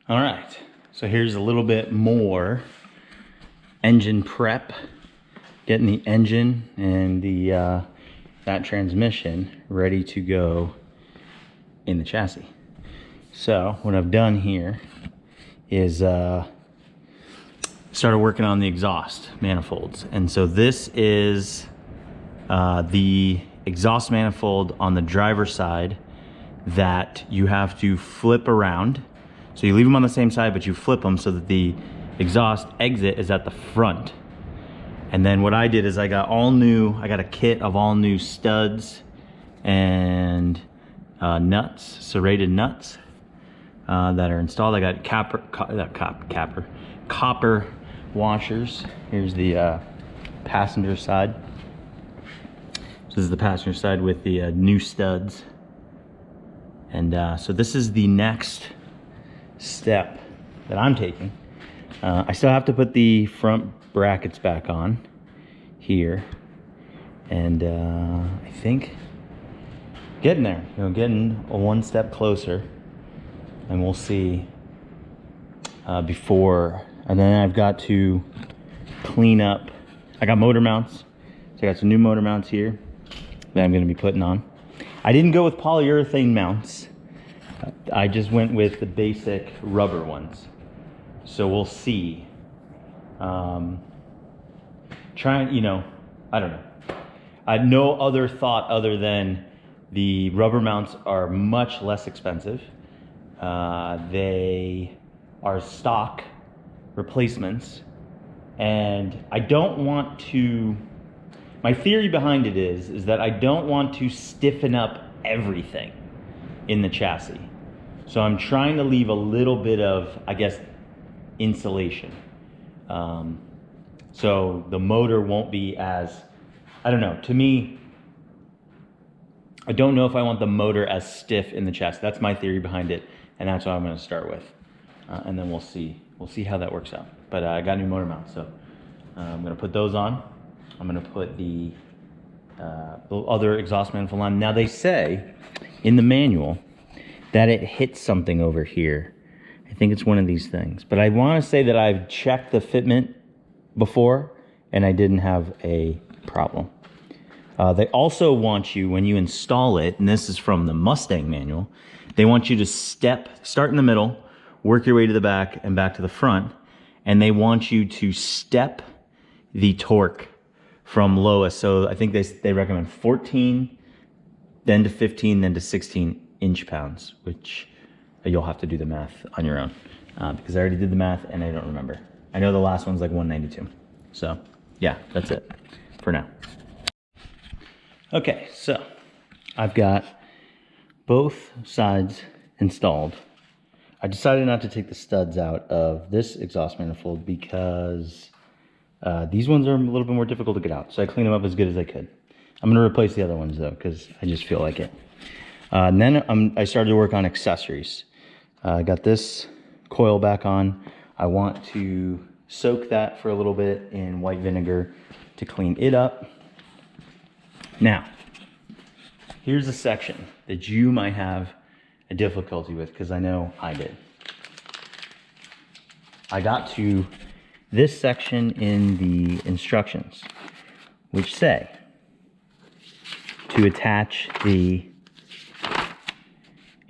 All right, so here's a little bit more engine prep, getting the engine and the that transmission ready to go in the chassis. So what I've done here is started working on the exhaust manifolds. And so this is the exhaust manifold on the driver's side that you have to flip around. So you leave them on the same side, but you flip them so that the exhaust exit is at the front. And then what I did is I got a kit of all new studs and nuts, serrated nuts that are installed. I got copper washers. Here's the passenger side. So this is the passenger side with the new studs. And so this is the next step that I'm taking. I still have to put the front brackets back on here, and I think getting there, getting one step closer, and we'll see before. And then I've got to clean up. I got motor mounts, so I got some new motor mounts here that I'm going to be putting on. I didn't go with polyurethane mounts. I just went with the basic rubber ones. So we'll see. Trying, I don't know. I had no other thought other than the rubber mounts are much less expensive. They are stock replacements. And I don't want to, my theory behind it is that I don't want to stiffen up everything in the chassis. So I'm trying to leave a little bit of, I guess, insulation. So the motor won't be as, I don't know, to me, I don't know if I want the motor as stiff in the chassis. That's my theory behind it, and that's what I'm going to start with. And then we'll see how that works out. But I got new motor mounts, so I'm going to put those on. I'm going to put the other exhaust manifold on. Now they say in the manual that it hits something over here. I think it's one of these things. But I want to say that I've checked the fitment before and I didn't have a problem. They also want you, when you install it, and this is from the Mustang manual, they want you to start in the middle, work your way to the back and back to the front, and they want you to step the torque from lowest. So I think they recommend 14, then to 15, then to 16 inch-pounds, which you'll have to do the math on your own because I already did the math and I don't remember. I know the last one's like 192. So yeah, that's it for now. Okay, so I've got both sides installed. I decided not to take the studs out of this exhaust manifold because these ones are a little bit more difficult to get out. So I cleaned them up as good as I could. I'm gonna replace the other ones though because I just feel like it. And then I started to work on accessories. I got this coil back on. I want to soak that for a little bit in white vinegar to clean it up. Now, here's a section that you might have a difficulty with because I know I did. I got to this section in the instructions, which say to attach the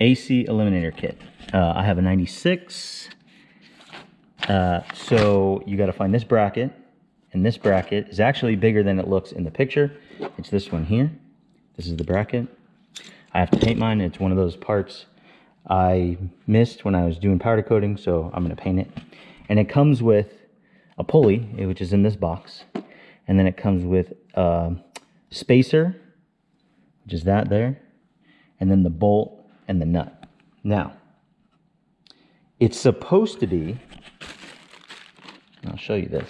AC eliminator kit. I have a 96, so you got to find this bracket, and this bracket is actually bigger than it looks in the picture. It's this one here. This is the bracket. I have to paint mine. It's one of those parts I missed when I was doing powder coating, so I'm going to paint it. And it comes with a pulley, which is in this box, and then it comes with a spacer, which is that there, and then the bolt and the nut. Now, it's supposed to be, I'll show you this.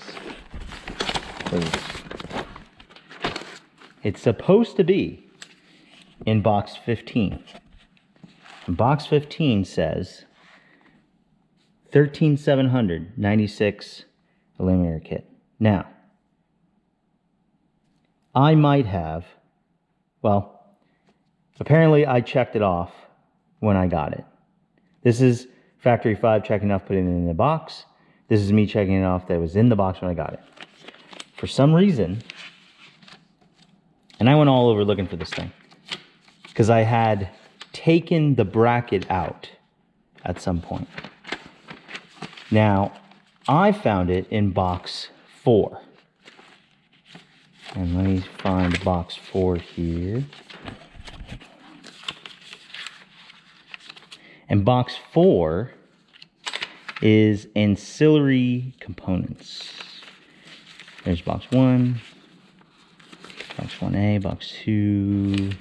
It's supposed to be in box 15. And box 15 says 13,700 96 eliminator kit. Now, I might have, well, apparently I checked it off when I got it. This is Factory 5 checking off, putting it in the box. This is me checking it off that was in the box when I got it. For some reason, and I went all over looking for this thing, because I had taken the bracket out at some point. Now, I found it in box 4. And let me find box 4 here. And box 4 is ancillary components. There's box 1, box 1A, box 2,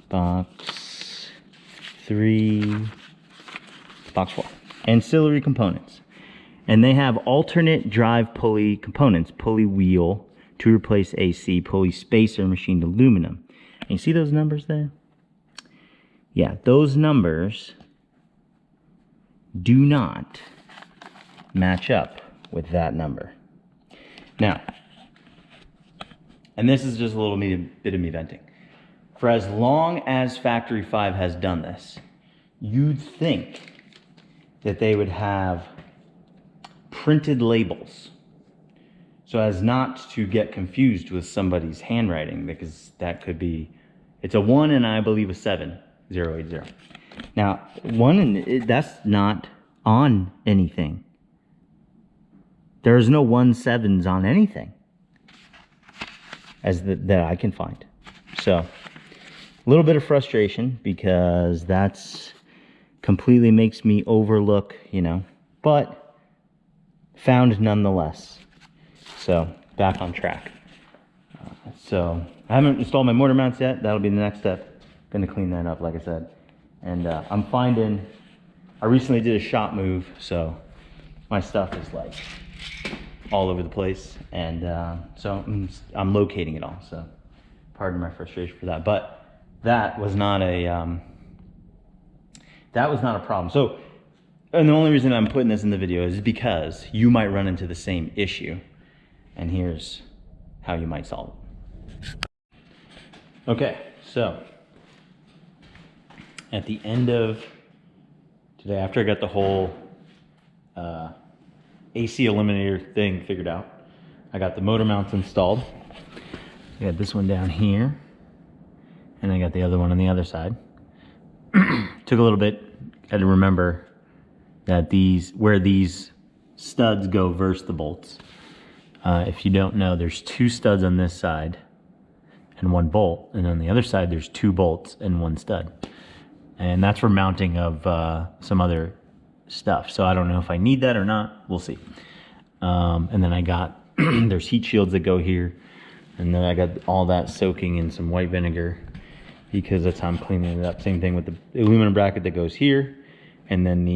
box 3, box 4. Ancillary components. And they have alternate drive pulley components, pulley wheel to replace AC, pulley spacer, machined aluminum. And you see those numbers there? Yeah, those numbers do not match up with that number. Now, and this is just a little bit of me venting. For as long as Factory 5 has done this, you'd think that they would have printed labels so as not to get confused with somebody's handwriting, because that could be, it's a 1 and I believe a 7, 080. Now, 1 and that's not on anything. There's no 1-7s on anything that I can find. So, a little bit of frustration because that's completely makes me overlook, you know, but found nonetheless. So, back on track. So, I haven't installed my motor mounts yet. That'll be the next step. Gonna clean that up, like I said. And I'm finding, I recently did a shop move, so my stuff is like all over the place. And so I'm locating it all. So, pardon my frustration for that. But that was not a problem. So, and the only reason I'm putting this in the video is because you might run into the same issue. And here's how you might solve it. Okay, so at the end of today, after I got the whole AC eliminator thing figured out, I got the motor mounts installed. I got this one down here, and I got the other one on the other side. Took a little bit. Had to remember that where these studs go versus the bolts. If you don't know, there's 2 studs on this side and 1 bolt, and on the other side there's 2 bolts and 1 stud. And that's for mounting of some other stuff. So I don't know if I need that or not. We'll see. And then I got, there's heat shields that go here. And then I got all that soaking in some white vinegar because that's how I'm cleaning it up. Same thing with the aluminum bracket that goes here. And then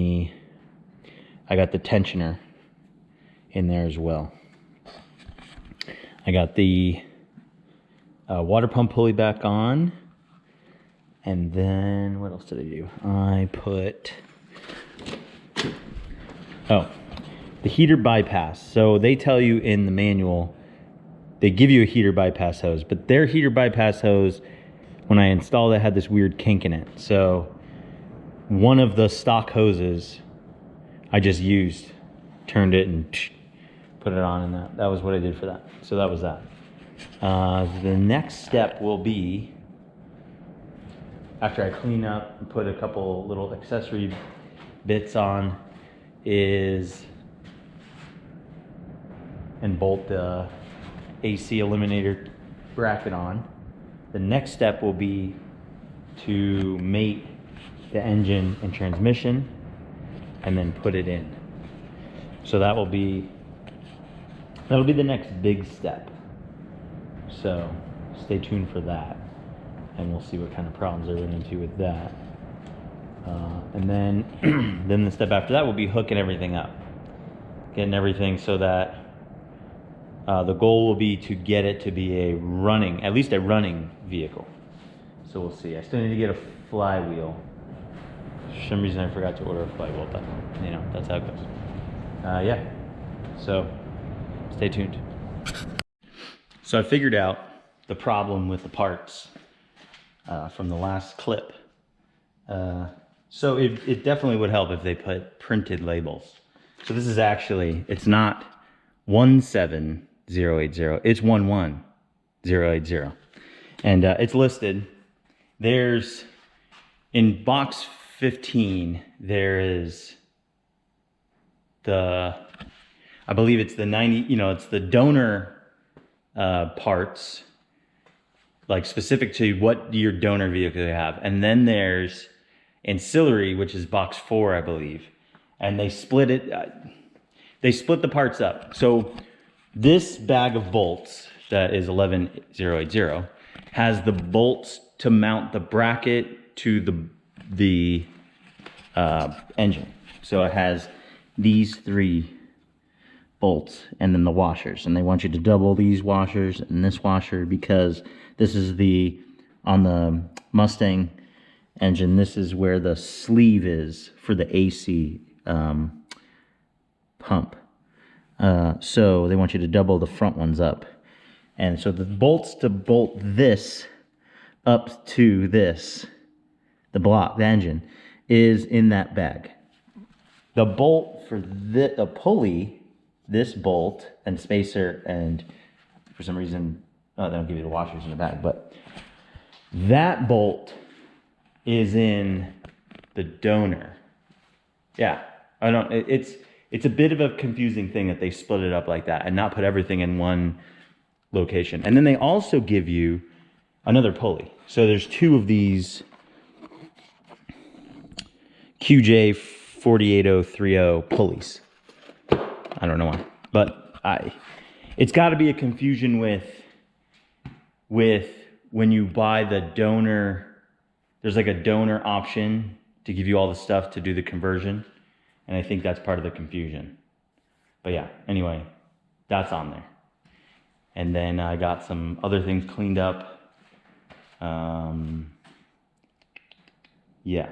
I got the tensioner in there as well. I got the water pump pulley back on. And then, what else did I do? I put, the heater bypass. So they tell you in the manual, they give you a heater bypass hose, but their heater bypass hose, when I installed it, had this weird kink in it. So one of the stock hoses I just used, turned it and put it on, and that was what I did for that. So that was that. The next step will be, after I clean up and put a couple little accessory bits on, and bolt the AC eliminator bracket on. The next step will be to mate the engine and transmission and then put it in. So that'll be the next big step. So stay tuned for that, and we'll see what kind of problems I run into with that. And then then the step after that will be hooking everything up, getting everything so that the goal will be to get it to be at least a running vehicle. So we'll see. I still need to get a flywheel. For some reason I forgot to order a flywheel, but you know, that's how it goes. Yeah, so stay tuned. So I figured out the problem with the parts from the last clip. So it definitely would help if they put printed labels. So this is actually, it's not 17080, it's 11080. And it's listed. There's, in box 15, there is the, I believe it's the 90, you know, it's the donor parts, like specific to what your donor vehicle you have. And then there's ancillary, which is box 4, I believe. And they split it, they split the parts up. So this bag of bolts that is 11080 has the bolts to mount the bracket to the engine. So it has these 3 bolts and then the washers, and they want you to double these washers and this washer because this is on the Mustang engine, this is where the sleeve is for the AC pump. So they want you to double the front ones up. And so the bolts to bolt this up to this, the engine, is in that bag. The bolt for the pulley, this bolt and spacer, and for some reason, they don't give you the washers in the bag, but that bolt is in the donor. Yeah, I don't, it's a bit of a confusing thing that they split it up like that and not put everything in one location. And then they also give you another pulley. So there's 2 of these QJ 48030 pulleys. I don't know why, but it's got to be a confusion with when you buy the donor. There's like a donor option to give you all the stuff to do the conversion, and I think that's part of the confusion. But yeah, anyway, that's on there. And then I got some other things cleaned up. Yeah,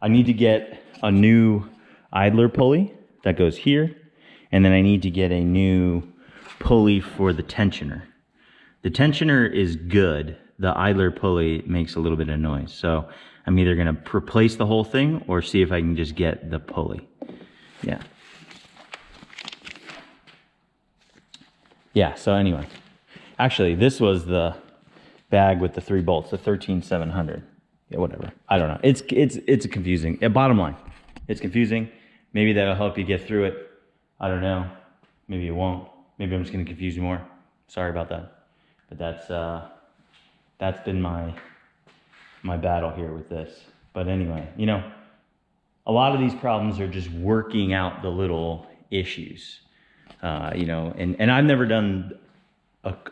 I need to get a new idler pulley that goes here. And then I need to get a new pulley for the tensioner. The tensioner is good. The idler pulley makes a little bit of noise. So I'm either gonna replace the whole thing or see if I can just get the pulley. Yeah. Yeah, so anyway. Actually, this was the bag with the 3 bolts, the 13700. Yeah, whatever. I don't know. It's confusing. Bottom line, it's confusing. Maybe that'll help you get through it. I don't know. Maybe it won't. Maybe I'm just going to confuse you more. Sorry about that. But that's been my battle here with this. But anyway, you know, a lot of these problems are just working out the little issues. You know, and I've never done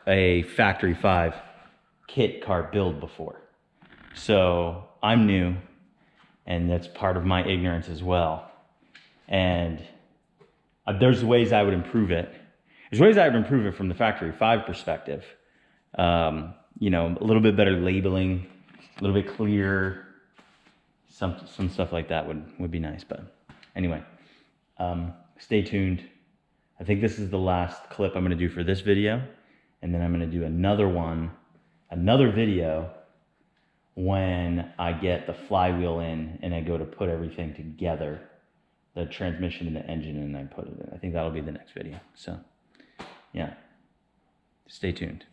a factory 5 kit car build before. So I'm new, and that's part of my ignorance as well. And there's ways I would improve it. There's ways I would improve it from the factory 5 perspective. You know, a little bit better labeling, a little bit clearer. Some stuff like that would be nice. But anyway, stay tuned. I think this is the last clip I'm going to do for this video. And then I'm going to do another video when I get the flywheel in and I go to put everything together. The transmission and the engine, and I put it in. I think that'll be the next video. So, yeah, stay tuned.